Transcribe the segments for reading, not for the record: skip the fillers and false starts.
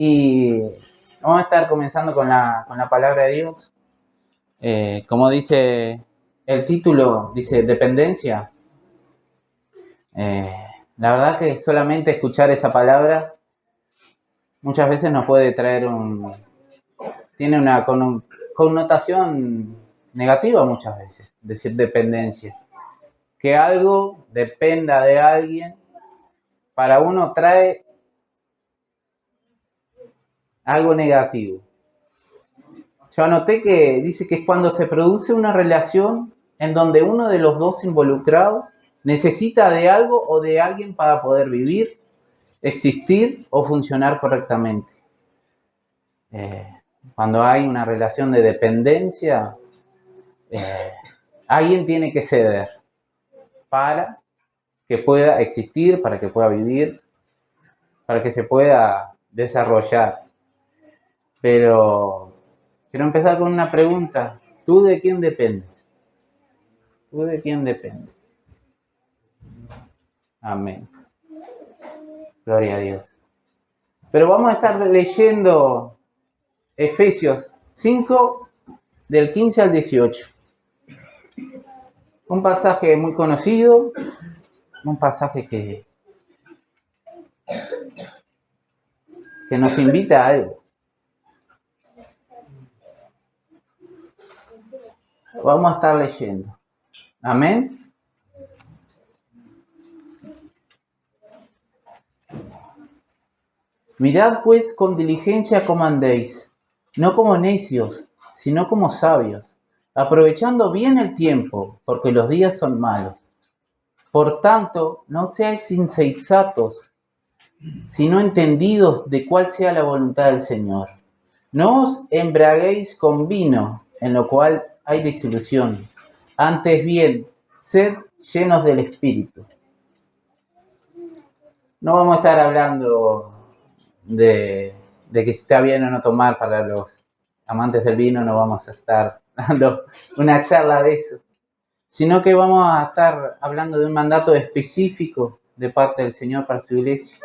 Y vamos a estar comenzando con la palabra de Dios. Como dice el título, dice dependencia. La verdad que solamente escuchar esa palabra muchas veces nos puede traer tiene una connotación negativa muchas veces, decir dependencia. Que algo dependa de alguien, para uno trae algo negativo. Yo anoté que dice que es cuando se produce una relación en donde uno de los dos involucrados necesita de algo o de alguien para poder vivir, existir o funcionar correctamente. Cuando hay una relación de dependencia, alguien tiene que ceder para que pueda existir, para que pueda vivir, para que se pueda desarrollar. Pero quiero empezar con una pregunta. ¿Tú de quién dependes? ¿Tú de quién dependes? Amén. Gloria a Dios. Pero vamos a estar leyendo Efesios 5, del 15 al 18. Un pasaje muy conocido, un pasaje que nos invita a algo. Vamos a estar leyendo. Amén. Mirad pues con diligencia cómo andéis, no como necios, sino como sabios, aprovechando bien el tiempo, porque los días son malos. Por tanto, no seáis insensatos, sino entendidos de cuál sea la voluntad del Señor. No os embriaguéis con vino, en lo cual hay disolución. Antes bien, sed llenos del Espíritu. No vamos a estar hablando de que está bien o no tomar. Para los amantes del vino no vamos a estar dando una charla de eso, sino que vamos a estar hablando de un mandato específico de parte del Señor para su iglesia.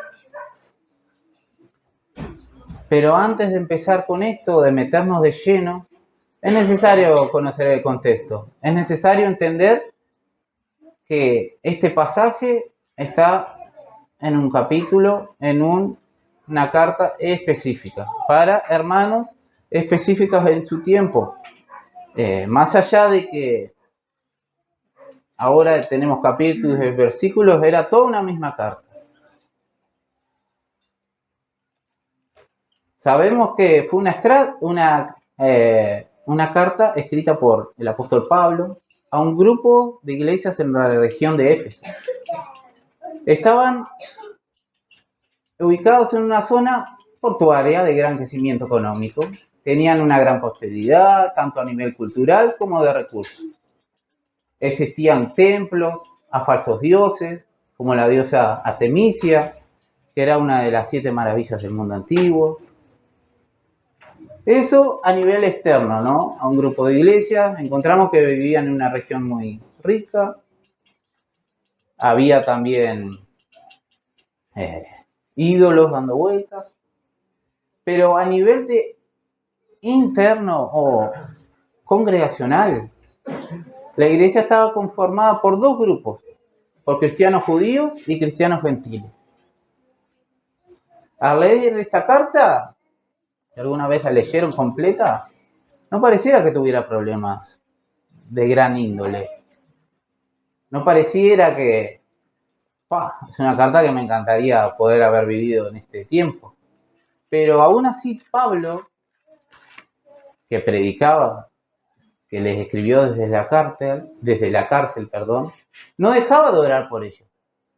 Pero antes de empezar con esto, de meternos de lleno, es necesario conocer el contexto. Es necesario entender que este pasaje está en un capítulo, en una carta específica, para hermanos específicos en su tiempo. Más allá de que ahora tenemos capítulos y versículos, era toda una misma carta. Sabemos que fue una carta escrita por el apóstol Pablo a un grupo de iglesias en la región de Éfeso. Estaban ubicados en una zona portuaria de gran crecimiento económico. Tenían una gran prosperidad, tanto a nivel cultural como de recursos. Existían templos a falsos dioses, como la diosa Artemisia, que era una de las 7 maravillas del mundo antiguo. Eso a nivel externo, ¿no? A un grupo de iglesias. Encontramos que vivían en una región muy rica. Había también ídolos dando vueltas. Pero a nivel de interno o congregacional, la iglesia estaba conformada por 2 grupos, por cristianos judíos y cristianos gentiles. Al leer esta carta, si alguna vez la leyeron completa, no pareciera que tuviera problemas de gran índole. No pareciera que es una carta que me encantaría poder haber vivido en este tiempo. Pero aún así Pablo, que predicaba, que les escribió desde la cárcel, no dejaba de orar por ellos,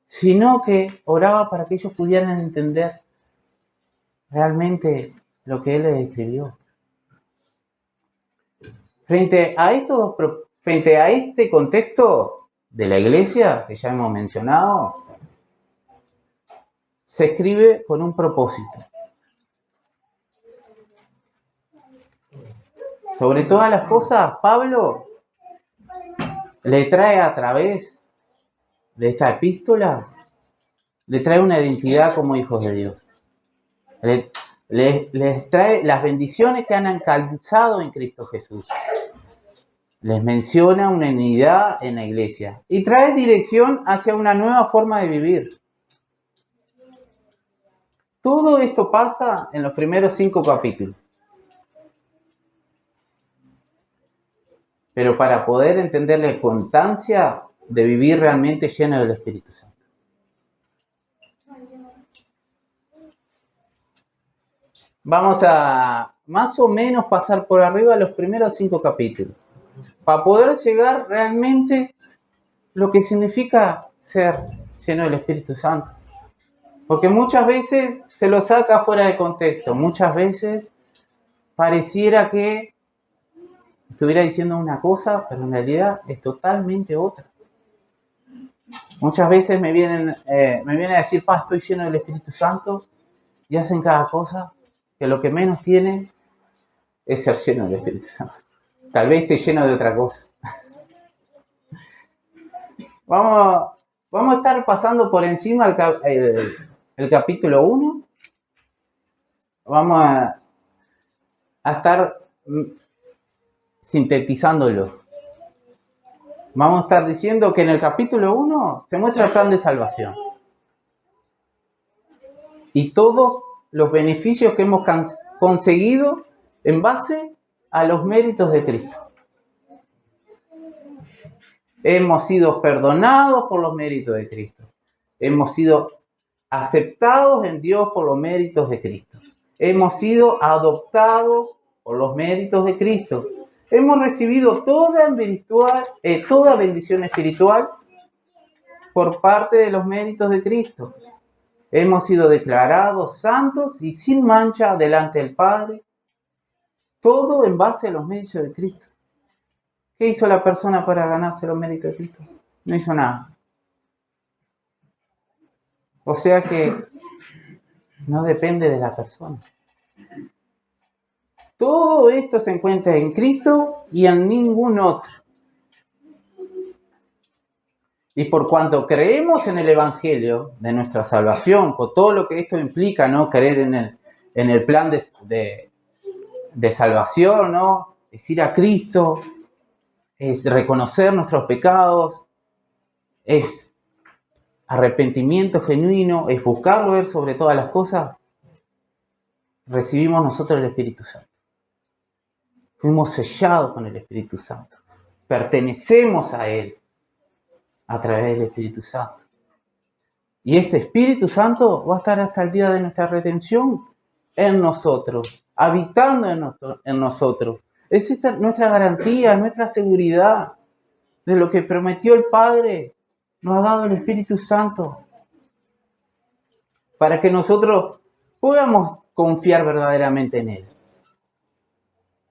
sino que oraba para que ellos pudieran entender realmente lo que él les escribió. Frente a este contexto de la iglesia que ya hemos mencionado, se escribe con un propósito. Sobre todas las cosas, Pablo le trae a través de esta epístola, le trae una identidad como hijos de Dios. Les trae las bendiciones que han alcanzado en Cristo Jesús. Les menciona una unidad en la iglesia y trae dirección hacia una nueva forma de vivir. Todo esto pasa en los primeros 5 capítulos. Pero para poder entender la importancia de vivir realmente lleno del Espíritu Santo. Vamos a más o menos pasar por arriba los primeros 5 capítulos. Para poder llegar realmente lo que significa ser lleno del Espíritu Santo. Porque muchas veces se lo saca fuera de contexto. Muchas veces pareciera que estuviera diciendo una cosa, pero en realidad es totalmente otra. Muchas veces me vienen a decir, estoy lleno del Espíritu Santo, y hacen cada cosa que lo que menos tienen es ser lleno del Espíritu Santo. Tal vez esté lleno de otra cosa. Vamos a estar pasando por encima el capítulo 1. Vamos a estar sintetizándolo. Vamos a estar diciendo que en el capítulo 1 se muestra el plan de salvación. Y todos los beneficios que hemos conseguido en base a los méritos de Cristo. Hemos sido perdonados por los méritos de Cristo. Hemos sido aceptados en Dios por los méritos de Cristo. Hemos sido adoptados por los méritos de Cristo. Hemos recibido toda bendición espiritual por parte de los méritos de Cristo. Hemos sido declarados santos y sin mancha delante del Padre. Todo en base a los méritos de Cristo. ¿Qué hizo la persona para ganarse los méritos de Cristo? No hizo nada. O sea que no depende de la persona. Todo esto se encuentra en Cristo y en ningún otro. Y por cuanto creemos en el Evangelio de nuestra salvación, con todo lo que esto implica, ¿no? Creer en el plan de salvación, ¿no? Es ir a Cristo, es reconocer nuestros pecados, es arrepentimiento genuino, es buscarlo ver sobre todas las cosas. Recibimos nosotros el Espíritu Santo. Fuimos sellados con el Espíritu Santo. Pertenecemos a Él a través del Espíritu Santo. Y este Espíritu Santo va a estar hasta el día de nuestra redención en nosotros, habitando en nosotros. Es esta nuestra garantía, nuestra seguridad de lo que prometió el Padre. Nos ha dado el Espíritu Santo para que nosotros podamos confiar verdaderamente en Él.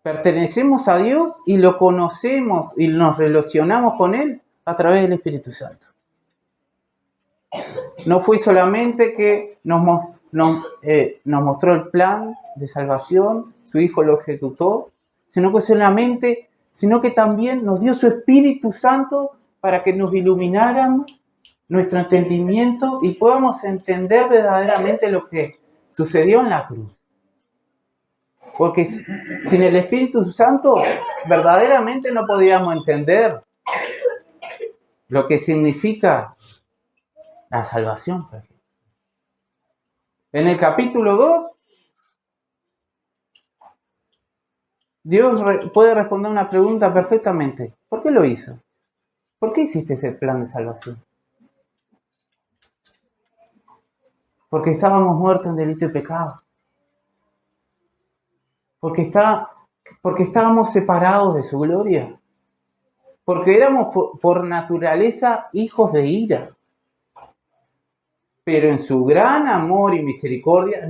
Pertenecemos a Dios y lo conocemos y nos relacionamos con Él a través del Espíritu Santo. No fue solamente que nos mostró el plan de salvación, su Hijo lo ejecutó, sino que también nos dio su Espíritu Santo para que nos iluminaran nuestro entendimiento y podamos entender verdaderamente lo que sucedió en la cruz. Porque sin el Espíritu Santo verdaderamente no podríamos entender lo que significa la salvación. Por ejemplo. En el capítulo 2, Dios puede responder una pregunta perfectamente. ¿Por qué lo hizo? ¿Por qué hiciste ese plan de salvación? Porque estábamos muertos en delito y pecado. Porque estábamos separados de su gloria. Porque éramos por naturaleza hijos de ira. Pero en su gran amor y misericordia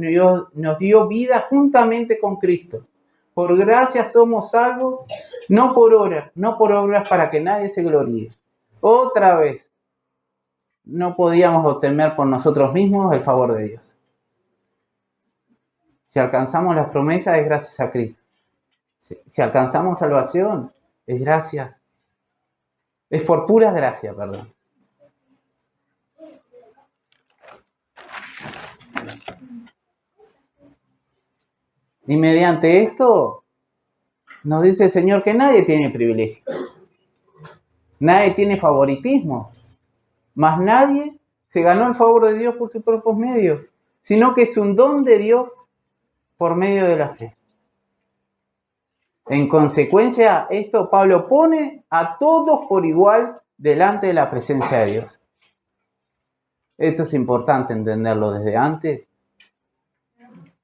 nos dio vida juntamente con Cristo. Por gracia somos salvos, no por obras para que nadie se gloríe. Otra vez, no podíamos obtener por nosotros mismos el favor de Dios. Si alcanzamos las promesas es gracias a Cristo. Si alcanzamos salvación es por pura gracia, perdón. Y mediante esto nos dice el Señor que nadie tiene privilegio. Nadie tiene favoritismo. Más nadie se ganó el favor de Dios por sus propios medios, sino que es un don de Dios por medio de la fe. En consecuencia, esto Pablo pone a todos por igual delante de la presencia de Dios. Esto es importante entenderlo desde antes,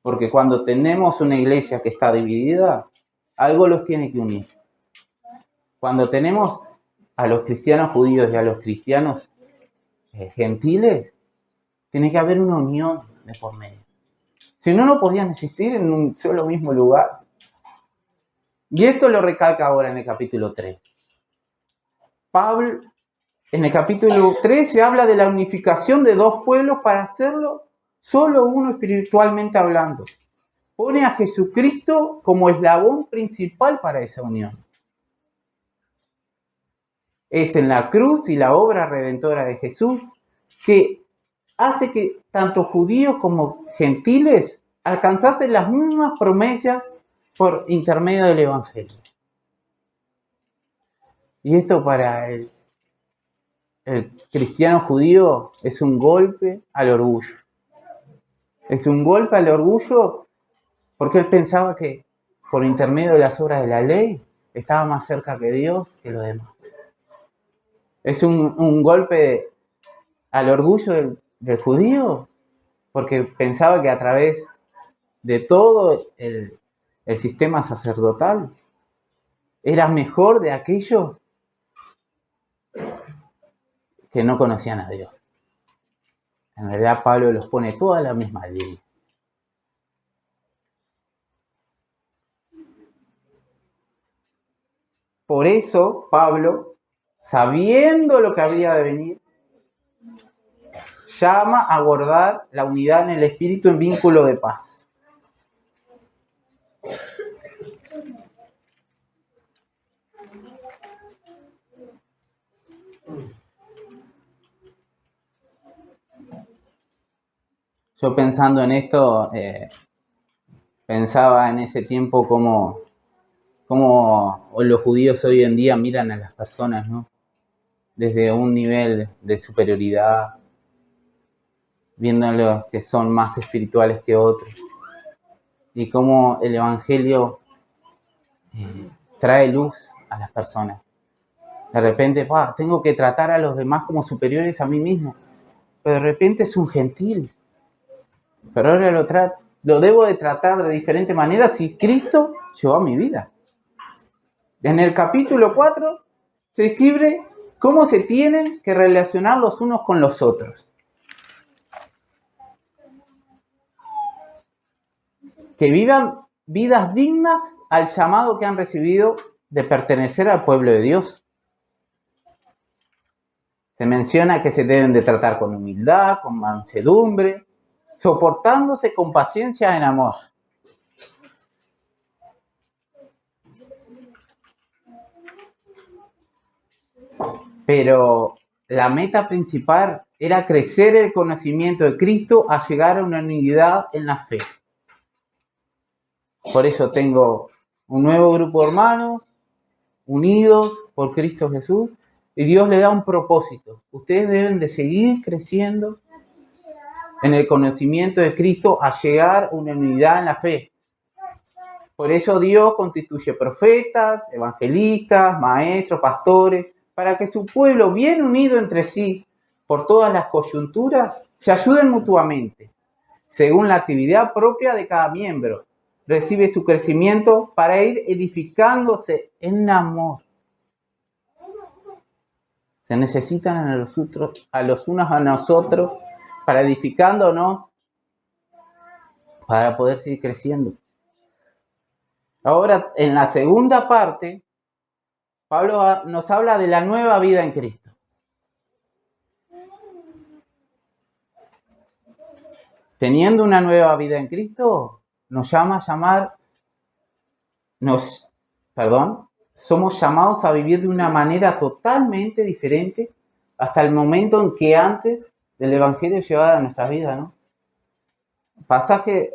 porque cuando tenemos una iglesia que está dividida, algo los tiene que unir. Cuando tenemos a los cristianos judíos y a los cristianos gentiles, tiene que haber una unión de por medio. Si no, no podían existir en un solo mismo lugar. Y esto lo recalca ahora en el capítulo 3. Pablo, en el capítulo 3 se habla de la unificación de dos pueblos para hacerlo solo uno espiritualmente hablando. Pone a Jesucristo como eslabón principal para esa unión. Es en la cruz y la obra redentora de Jesús que hace que tanto judíos como gentiles alcanzasen las mismas promesas por intermedio del Evangelio. Y esto para el cristiano judío es un golpe al orgullo. Es un golpe al orgullo porque él pensaba que por intermedio de las obras de la ley estaba más cerca que Dios que los demás. Es un golpe al orgullo del judío porque pensaba que a través de todo el sistema sacerdotal era mejor de aquellos que no conocían a Dios. En realidad Pablo los pone toda la misma línea. Por eso Pablo, sabiendo lo que había de venir, llama a guardar la unidad en el espíritu en vínculo de paz. Yo pensando en esto, pensaba en ese tiempo cómo los judíos hoy en día miran a las personas, ¿no? Desde un nivel de superioridad, viéndolos que son más espirituales que otros. Y cómo el Evangelio trae luz a las personas. De repente, tengo que tratar a los demás como superiores a mí mismo. Pero de repente es un gentil. Pero ahora lo debo de tratar de diferente manera si Cristo llevó a mi vida. En el capítulo 4 se describe cómo se tienen que relacionar los unos con los otros. Que vivan vidas dignas al llamado que han recibido de pertenecer al pueblo de Dios. Se menciona que se deben de tratar con humildad, con mansedumbre, soportándose con paciencia en amor. Pero la meta principal era crecer el conocimiento de Cristo a llegar a una unidad en la fe. Por eso tengo un nuevo grupo de hermanos, unidos por Cristo Jesús, y Dios le da un propósito. Ustedes deben de seguir creciendo en el conocimiento de Cristo a llegar a una unidad en la fe. Por eso Dios constituye profetas, evangelistas, maestros, pastores, para que su pueblo, bien unido entre sí por todas las coyunturas, se ayuden mutuamente, según la actividad propia de cada miembro. Recibe su crecimiento para ir edificándose en amor. Se necesitan a los unos a nosotros para edificándonos, para poder seguir creciendo. Ahora, en la segunda parte, Pablo nos habla de la nueva vida en Cristo. Teniendo una nueva vida en Cristo, somos llamados a vivir de una manera totalmente diferente hasta el momento en que antes del Evangelio llegara a nuestra vida, ¿no? Pasaje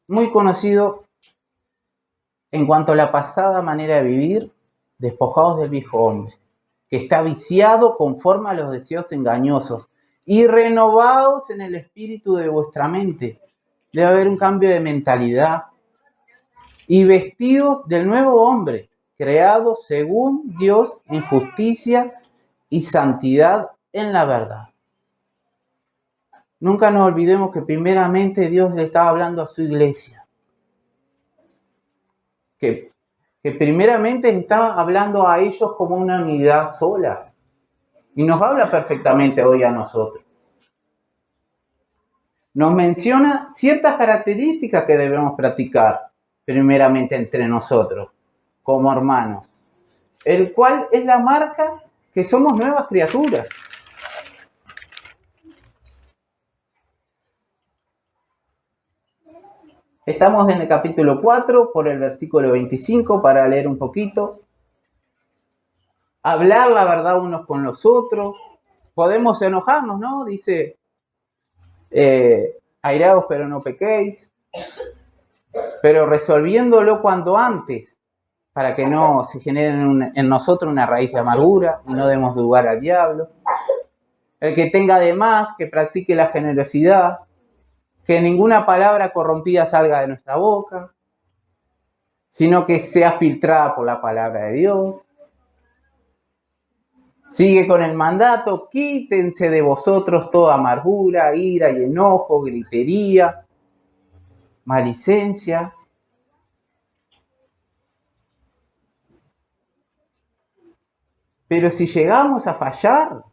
muy conocido en cuanto a la pasada manera de vivir, despojaos del viejo hombre, que está viciado conforme a los deseos engañosos, y renovaos en el espíritu de vuestra mente. Debe haber un cambio de mentalidad. Y vestidos del nuevo hombre, creado según Dios en justicia y santidad en la verdad. Nunca nos olvidemos que primeramente Dios le estaba hablando a su iglesia. Que primeramente estaba hablando a ellos como una unidad sola. Y nos habla perfectamente hoy a nosotros. Nos menciona ciertas características que debemos practicar primeramente entre nosotros, como hermanos, el cual es la marca que somos nuevas criaturas. Estamos en el capítulo 4, por el versículo 25, para leer un poquito. Hablar la verdad unos con los otros. Podemos enojarnos, ¿no? Dice, airaos pero no pequéis, pero resolviéndolo cuanto antes, para que no se genere en nosotros una raíz de amargura y no demos lugar al diablo. El que tenga de más, que practique la generosidad, que ninguna palabra corrompida salga de nuestra boca, sino que sea filtrada por la palabra de Dios. Sigue con el mandato, quítense de vosotros toda amargura, ira y enojo, gritería, malicencia. Pero si llegamos a fallar,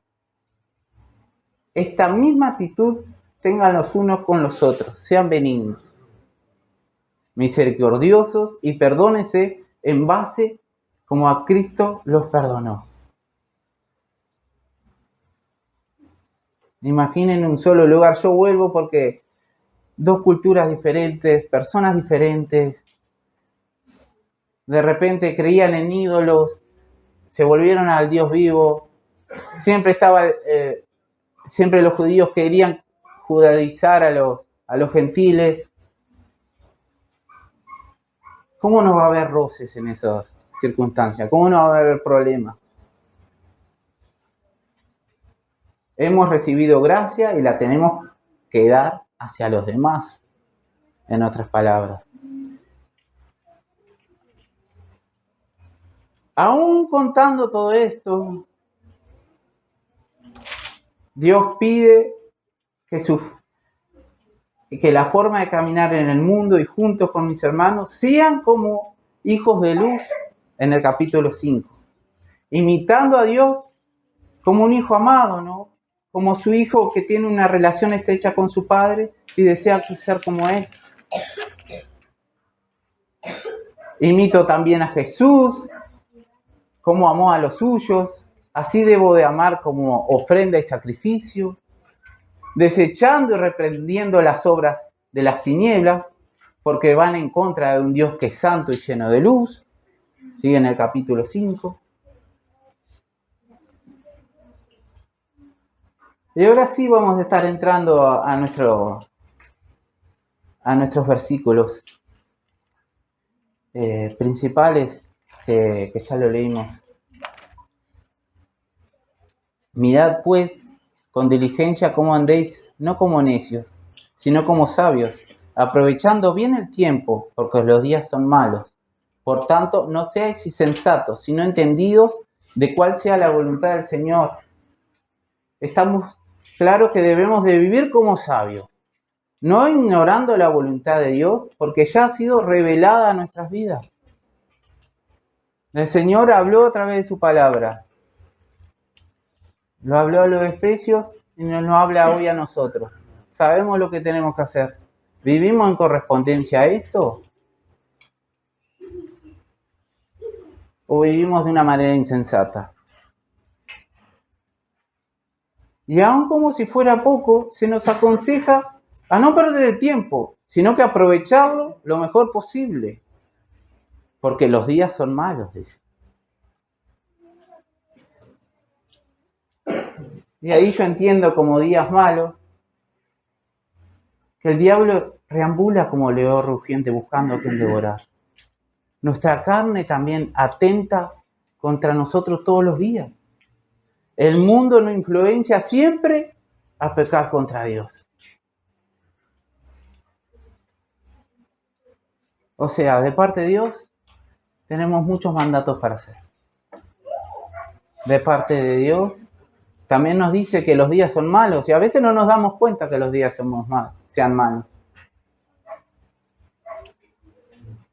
esta misma actitud tengan los unos con los otros, sean benignos, misericordiosos y perdónense en base como a Cristo los perdonó. Imaginen un solo lugar, yo vuelvo porque dos culturas diferentes, personas diferentes, de repente creían en ídolos, se volvieron al Dios vivo, siempre los judíos querían judaizar a los gentiles. ¿Cómo no va a haber roces en esas circunstancias? ¿Cómo no va a haber problemas? Hemos recibido gracia y la tenemos que dar hacia los demás, en otras palabras. Aún contando todo esto, Dios pide que la forma de caminar en el mundo y juntos con mis hermanos sean como hijos de luz en el capítulo 5, imitando a Dios como un hijo amado, ¿no? Como su hijo que tiene una relación estrecha con su padre y desea ser como él. Imito también a Jesús, cómo amó a los suyos, así debo de amar como ofrenda y sacrificio, desechando y reprendiendo las obras de las tinieblas, porque van en contra de un Dios que es santo y lleno de luz. Sigue en el capítulo 5. Y ahora sí vamos a estar entrando a nuestros versículos principales, que ya lo leímos. Mirad pues con diligencia cómo andéis, no como necios, sino como sabios, aprovechando bien el tiempo, porque los días son malos. Por tanto, no seáis insensatos, sino entendidos de cuál sea la voluntad del Señor. Estamos claros que debemos de vivir como sabios, no ignorando la voluntad de Dios, porque ya ha sido revelada a nuestras vidas. El Señor habló a través de su palabra. Lo habló a los efesios y nos habla hoy a nosotros. Sabemos lo que tenemos que hacer. ¿Vivimos en correspondencia a esto? ¿O vivimos de una manera insensata? Y aun como si fuera poco, se nos aconseja a no perder el tiempo, sino que aprovecharlo lo mejor posible. Porque los días son malos, dice. Y ahí yo entiendo como días malos que el diablo reambula como león rugiente buscando a quien devorar. nuestra carne también atenta contra nosotros todos los días. El mundo nos influencia siempre a pecar contra Dios. O sea, de parte de Dios tenemos muchos mandatos para hacer. De parte de Dios también nos dice que los días son malos y a veces no nos damos cuenta que los días sean malos.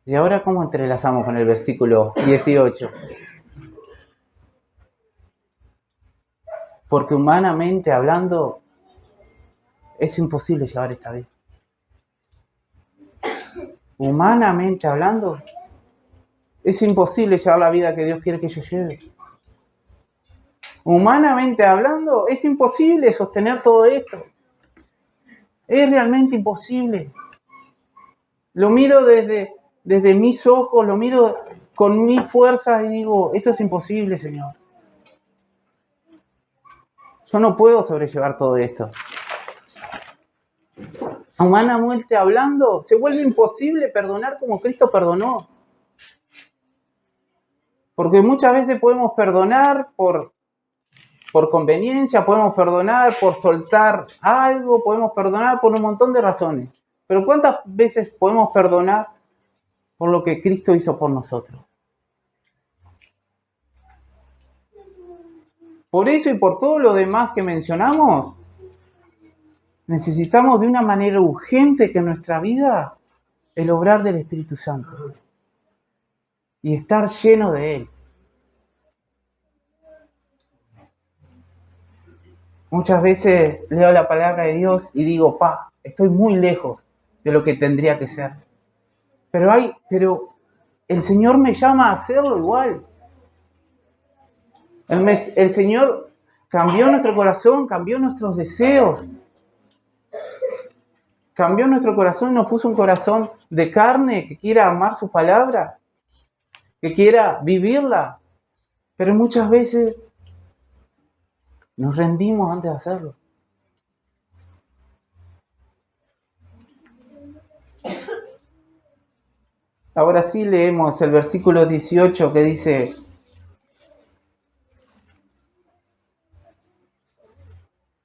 Y ahora, ¿cómo entrelazamos con el versículo 18? Porque humanamente hablando, es imposible llevar esta vida. Humanamente hablando, es imposible llevar la vida que Dios quiere que yo lleve. Humanamente hablando, es imposible sostener todo esto. Es realmente imposible. Lo miro desde mis ojos, lo miro con mis fuerzas y digo, esto es imposible, Señor. Yo no puedo sobrellevar todo esto. Humanamente hablando, se vuelve imposible perdonar como Cristo perdonó. Porque muchas veces podemos perdonar por conveniencia, podemos perdonar por soltar algo, podemos perdonar por un montón de razones. Pero ¿cuántas veces podemos perdonar por lo que Cristo hizo por nosotros? Por eso y por todo lo demás que mencionamos, necesitamos de una manera urgente que en nuestra vida el obrar del Espíritu Santo y estar lleno de Él. Muchas veces leo la palabra de Dios y digo, estoy muy lejos de lo que tendría que ser. Pero el Señor me llama a hacerlo igual. El Señor cambió nuestro corazón, cambió nuestros deseos. Cambió nuestro corazón y nos puso un corazón de carne que quiera amar su palabra, que quiera vivirla. Pero muchas veces nos rendimos antes de hacerlo. Ahora sí leemos el versículo 18 que dice: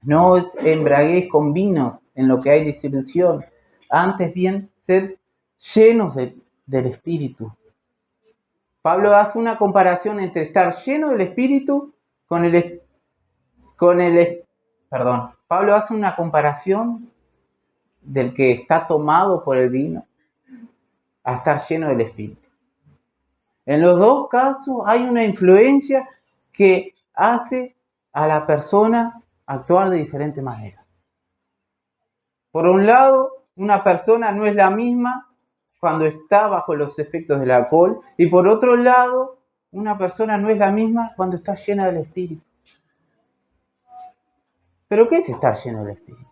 no os embraguéis con vinos en lo que hay disolución, antes bien sed llenos del Espíritu. Pablo hace una comparación entre estar lleno del Espíritu Pablo hace una comparación del que está tomado por el vino a estar lleno del Espíritu. En los dos casos hay una influencia que hace a la persona actuar de diferente manera. Por un lado, una persona no es la misma cuando está bajo los efectos del alcohol, y por otro lado, una persona no es la misma cuando está llena del Espíritu. ¿Pero qué es estar lleno del Espíritu?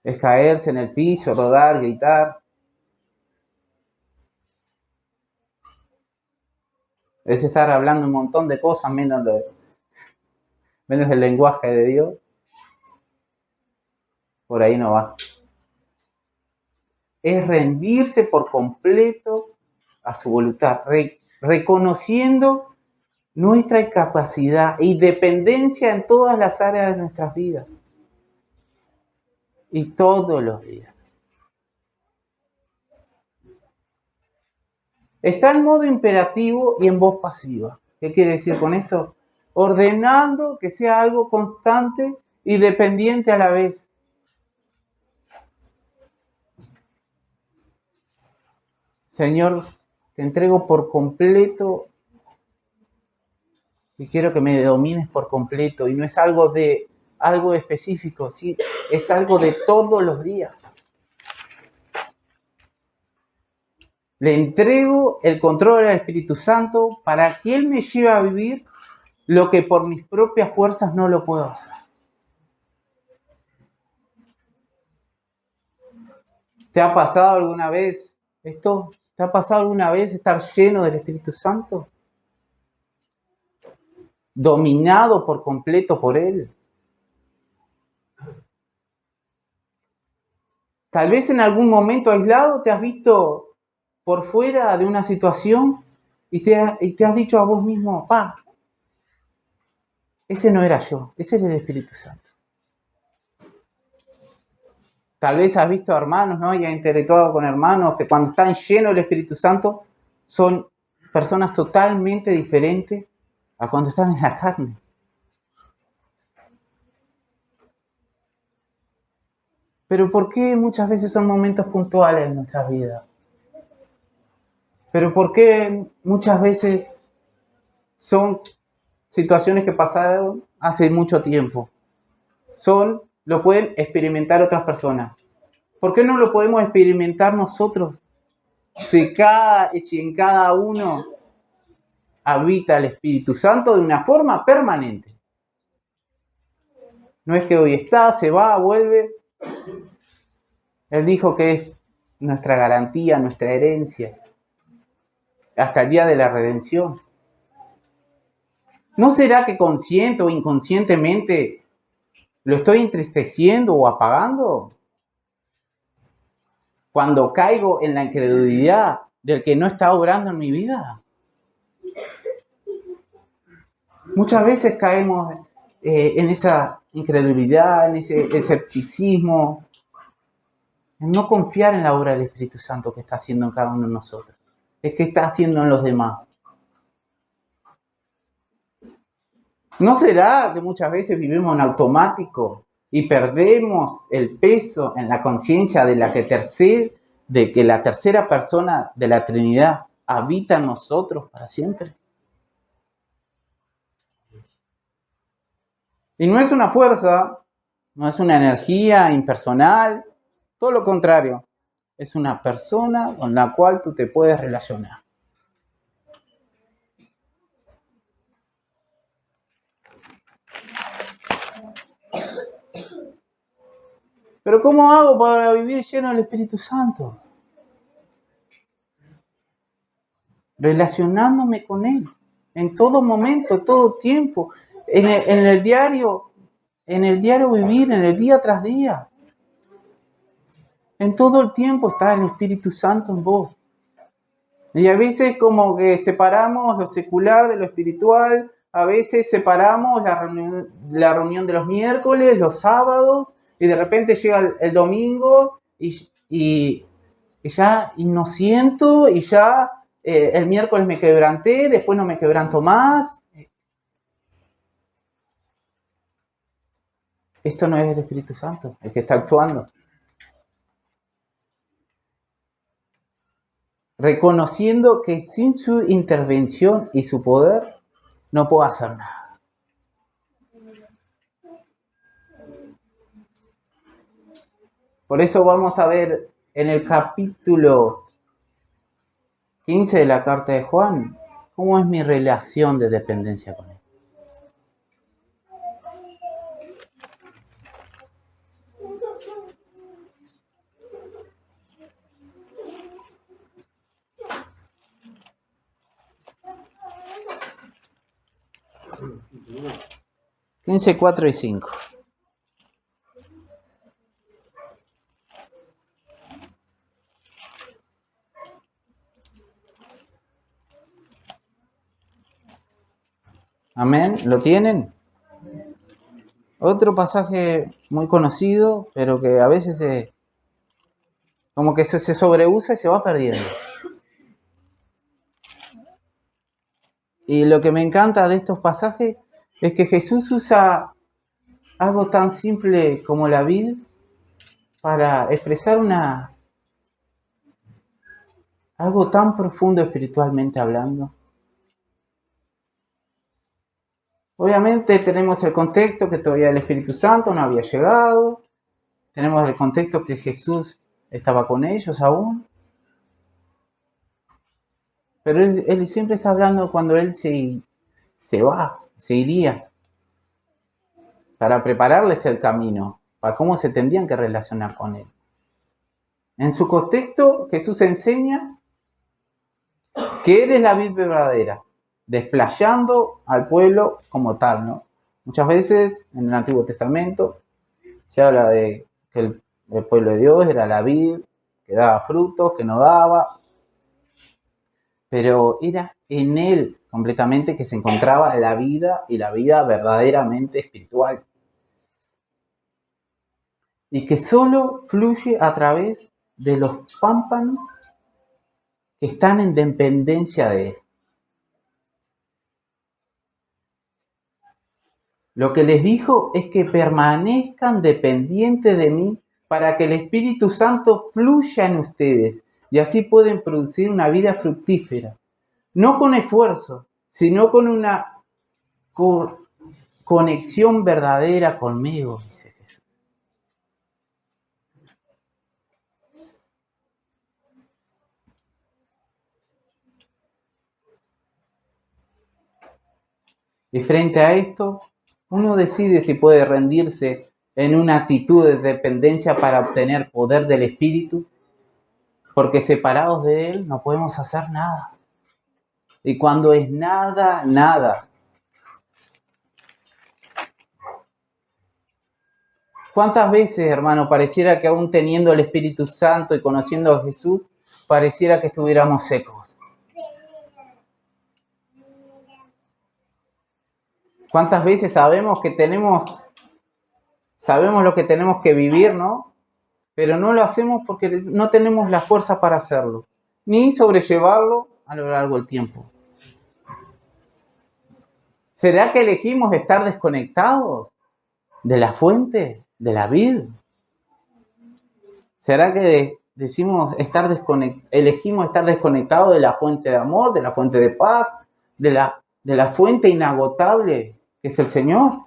Es caerse en el piso, rodar, gritar. Es estar hablando un montón de cosas menos el lenguaje de Dios. Por ahí no va. Es rendirse por completo a su voluntad, reconociendo nuestra incapacidad y dependencia en todas las áreas de nuestras vidas. Y todos los días. Está en modo imperativo y en voz pasiva. ¿Qué quiere decir con esto? Ordenando que sea algo constante y dependiente a la vez. Señor, te entrego por completo y quiero que me domines por completo. Y no es algo específico, ¿sí? Es algo de todos los días. Le entrego el control al Espíritu Santo para que Él me lleve a vivir lo que por mis propias fuerzas no lo puedo hacer. ¿Te ha pasado alguna vez esto? ¿Te ha pasado alguna vez estar lleno del Espíritu Santo? Dominado por completo por Él. Tal vez en algún momento aislado te has visto por fuera de una situación y te has dicho a vos mismo, ese no era yo, ese era el Espíritu Santo. Tal vez has visto hermanos, ¿no? Y has interactuado con hermanos que cuando están llenos del Espíritu Santo son personas totalmente diferentes a cuando están en la carne. Pero ¿por qué muchas veces son momentos puntuales en nuestras vidas? Pero ¿por qué muchas veces son situaciones que pasaron hace mucho tiempo? Lo pueden experimentar otras personas. ¿Por qué no lo podemos experimentar nosotros? Si en cada uno habita el Espíritu Santo de una forma permanente. No es que hoy está, se va, vuelve. Él dijo que es nuestra garantía, nuestra herencia, hasta el día de la redención. ¿No será que consciente o inconscientemente lo estoy entristeciendo o apagando? Cuando caigo en la incredulidad del que no está obrando en mi vida. Muchas veces caemos en esa incredulidad, en ese escepticismo, en no confiar en la obra del Espíritu Santo que está haciendo en cada uno de nosotros, es que está haciendo en los demás. ¿No será que muchas veces vivimos en automático y perdemos el peso en la conciencia de que la tercera persona de la Trinidad habita en nosotros para siempre? Y no es una fuerza, no es una energía impersonal, todo lo contrario, es una persona con la cual tú te puedes relacionar. Pero ¿cómo hago para vivir lleno del Espíritu Santo? Relacionándome con Él, en todo momento, todo tiempo, en el diario vivir, en el día tras día. En todo el tiempo está el Espíritu Santo en vos. Y a veces como que separamos lo secular de lo espiritual, a veces separamos la reunión de los miércoles, los sábados, y de repente llega el domingo y no siento, y ya el miércoles me quebranté, después no me quebranto más. Esto no es el Espíritu Santo, el que está actuando. Reconociendo que sin su intervención y su poder no puedo hacer nada. Por eso vamos a ver en el capítulo 15 de la carta de Juan cómo es mi relación de dependencia con él. Quince, 4 y 5. Amén. ¿Lo tienen? Otro pasaje muy conocido, pero que a veces como que se sobreusa y se va perdiendo. Y lo que me encanta de estos pasajes es que Jesús usa algo tan simple como la vid para expresar algo tan profundo espiritualmente hablando. Obviamente tenemos el contexto que todavía el Espíritu Santo no había llegado. Tenemos el contexto que Jesús estaba con ellos aún. Pero él siempre está hablando cuando él se va, se iría, para prepararles el camino, para cómo se tendrían que relacionar con él. En su contexto, Jesús enseña que él es la vid verdadera, desplayando al pueblo como tal, ¿no? Muchas veces en el Antiguo Testamento se habla de que el pueblo de Dios era la vid que daba frutos, que no daba. pero era en Él completamente que se encontraba la vida y la vida verdaderamente espiritual. Y que solo fluye a través de los pámpanos que están en dependencia de Él. Lo que les dijo es que permanezcan dependientes de mí para que el Espíritu Santo fluya en ustedes y así pueden producir una vida fructífera. No con esfuerzo, sino con una conexión verdadera conmigo, dice Jesús. Y frente a esto, uno decide si puede rendirse en una actitud de dependencia para obtener poder del Espíritu, porque separados de Él no podemos hacer nada. Y cuando es nada, nada. ¿Cuántas veces, hermano, pareciera que aún teniendo el Espíritu Santo y conociendo a Jesús, pareciera que estuviéramos secos? ¿Cuántas veces sabemos lo que tenemos que vivir, ¿no? Pero no lo hacemos porque no tenemos la fuerza para hacerlo, ni sobrellevarlo a lo largo del tiempo. ¿Será que elegimos estar desconectados de la fuente, de la vida? ¿Será que elegimos estar desconectados de la fuente de amor, de la fuente de paz, de la fuente inagotable que es el Señor?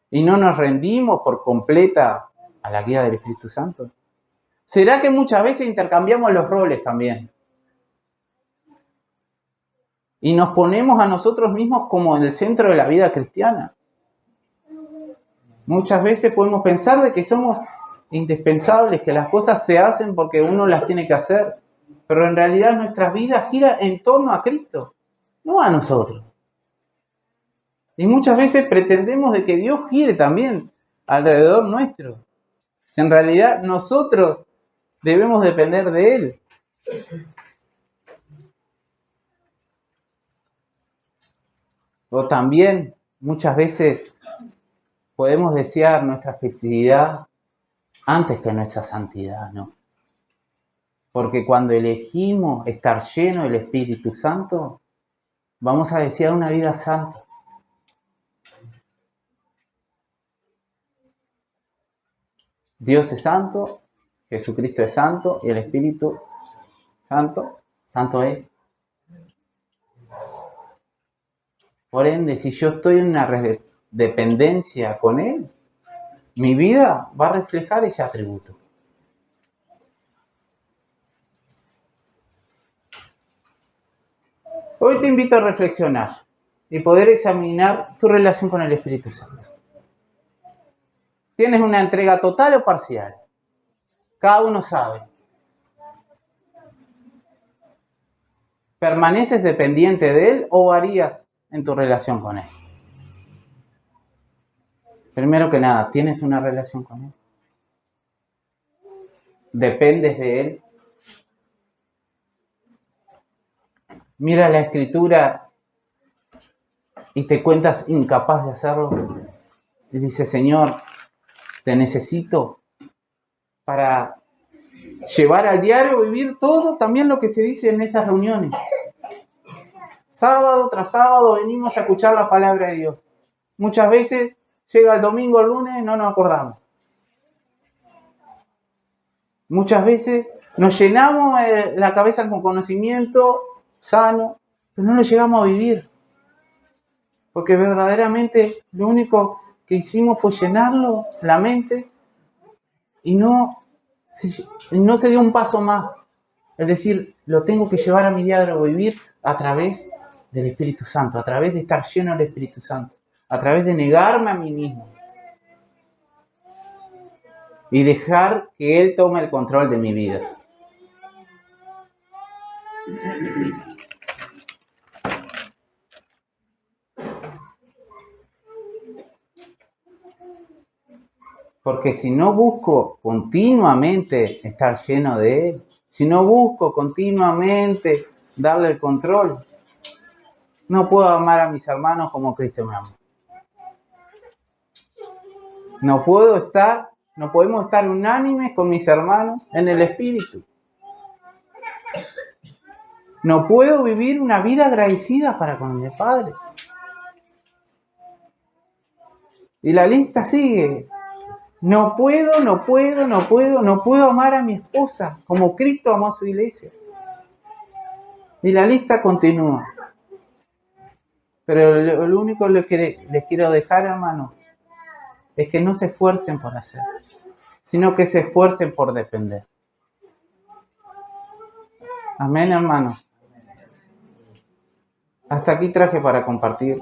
Y no nos rendimos por completa a la guía del Espíritu Santo. ¿Será que muchas veces intercambiamos los roles también? Y nos ponemos a nosotros mismos como en el centro de la vida cristiana. Muchas veces podemos pensar de que somos indispensables, que las cosas se hacen porque uno las tiene que hacer. Pero en realidad nuestra vida gira en torno a Cristo, no a nosotros. Y muchas veces pretendemos de que Dios gire también alrededor nuestro. Si en realidad nosotros debemos depender de Él. O también muchas veces podemos desear nuestra felicidad antes que nuestra santidad, ¿no? Porque cuando elegimos estar llenos del Espíritu Santo, vamos a desear una vida santa. Dios es santo, Jesucristo es santo y el Espíritu Santo, santo es. Por ende, si yo estoy en una dependencia con Él, mi vida va a reflejar ese atributo. Hoy te invito a reflexionar y poder examinar tu relación con el Espíritu Santo. ¿Tienes una entrega total o parcial? Cada uno sabe. ¿Permaneces dependiente de Él o varías en tu relación con Él? Primero que nada, ¿tienes una relación con Él? ¿Dependes de Él? Mira la Escritura y te cuentas incapaz de hacerlo. Y dice, Señor, te necesito para llevar al diario, vivir todo también lo que se dice en estas reuniones. Sábado tras sábado venimos a escuchar la palabra de Dios. Muchas veces llega el domingo, el lunes, no nos acordamos. Muchas veces nos llenamos la cabeza con conocimiento sano, pero no lo llegamos a vivir. Porque verdaderamente lo único que hicimos fue llenarlo, la mente, y no se dio un paso más. Es decir, lo tengo que llevar a mi diario vivir a través del Espíritu Santo, a través de estar lleno del Espíritu Santo, a través de negarme a mí mismo y dejar que Él tome el control de mi vida. Porque si no busco continuamente estar lleno de Él, si no busco continuamente darle el control, no puedo amar a mis hermanos como Cristo me ama. No podemos estar unánimes con mis hermanos en el espíritu. No puedo vivir una vida agradecida para con mi Padre. Y la lista sigue. No puedo amar a mi esposa como Cristo amó a su iglesia. Y la lista continúa. Pero lo único que les quiero dejar, hermanos, es que no se esfuercen por hacer, sino que se esfuercen por depender. Amén, hermanos. Hasta aquí traje para compartir.